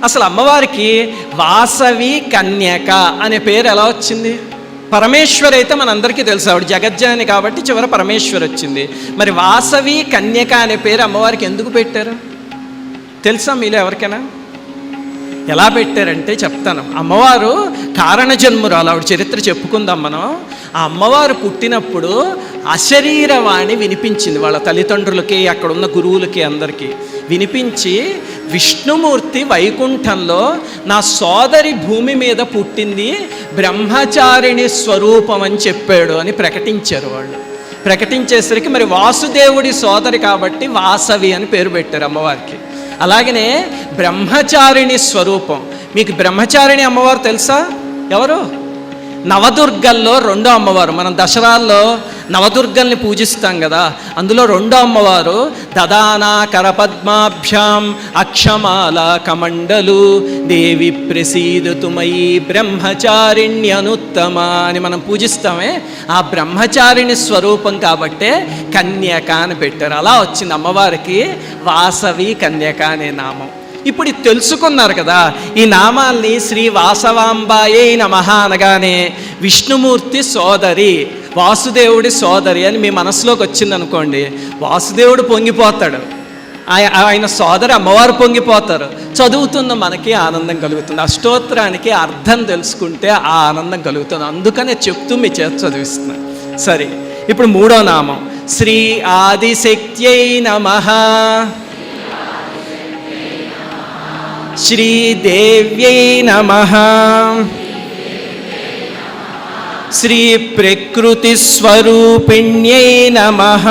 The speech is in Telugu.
అసలు అమ్మవారికి వాసవి కన్యక అనే పేరు ఎలా వచ్చింది? పరమేశ్వరి అయితే మనందరికీ తెలుసు, ఆవిడ జగజ్జనని కాబట్టి చివర పరమేశ్వరి వచ్చింది. మరి వాసవి కన్యక అనే పేరు అమ్మవారికి ఎందుకు పెట్టారు తెలుసా మీలో ఎవరికైనా? ఎలా పెట్టారంటే చెప్తాను. అమ్మవారు కారణజన్మురాలు, ఆవిడ చరిత్ర చెప్పుకుందాం మనం. ఆ అమ్మవారు పుట్టినప్పుడు అశరీరవాణి వినిపించింది వాళ్ళ తల్లిదండ్రులకి, అక్కడున్న గురువులకి అందరికీ వినిపించి, విష్ణుమూర్తి వైకుంఠంలో నా సోదరి భూమి మీద పుట్టింది, బ్రహ్మచారిణి స్వరూపం అని చెప్పాడు అని ప్రకటించారు వాళ్ళు. ప్రకటించేసరికి మరి వాసుదేవుడి సోదరి కాబట్టి వాసవి అని పేరు పెట్టారు అమ్మవారికి. అలాగనే బ్రహ్మచారిణి స్వరూపం. మీకు బ్రహ్మచారిణి అమ్మవారు తెలుసా? ఎవరు? నవదుర్గల్లో రెండో అమ్మవారు. మనం దసరాల్లో నవదుర్గల్ని పూజిస్తాం కదా, అందులో రెండో అమ్మవారు దదానా కరపద్మాభ్యాం అక్షమాల కమండలు దేవి ప్రసీదతుమయీ బ్రహ్మచారిణ్యనుత్తమ అని మనం పూజిస్తామే. ఆ బ్రహ్మచారిణి స్వరూపం కాబట్టే కన్యక అని పెట్టారు. అలా వచ్చింది అమ్మవారికి వాసవి కన్యక అనే నామం. ఇప్పుడు ఇది తెలుసుకున్నారు కదా, ఈ నామాల్ని శ్రీ వాసవాంబాయే నమః అనగానే విష్ణుమూర్తి సోదరి, వాసుదేవుడి సోదరి అని మీ మనసులోకి వచ్చిందనుకోండి, వాసుదేవుడు పొంగిపోతాడు, ఆయన సోదరి అమ్మవారు పొంగిపోతారు. చదువుతున్న మనకి ఆనందం కలుగుతుంది. అష్టోత్తరానికి అర్థం తెలుసుకుంటే ఆ ఆనందం కలుగుతుంది. అందుకనే చెప్తూ మీ చేత చదివిస్తున్నాను. సరే, ఇప్పుడు మూడో నామం శ్రీ ఆదిశక్త్యై నమః, శ్రీదేవ్యై నమః, శ్రీ ప్రకృతి స్వరూపిణ్యై నమః,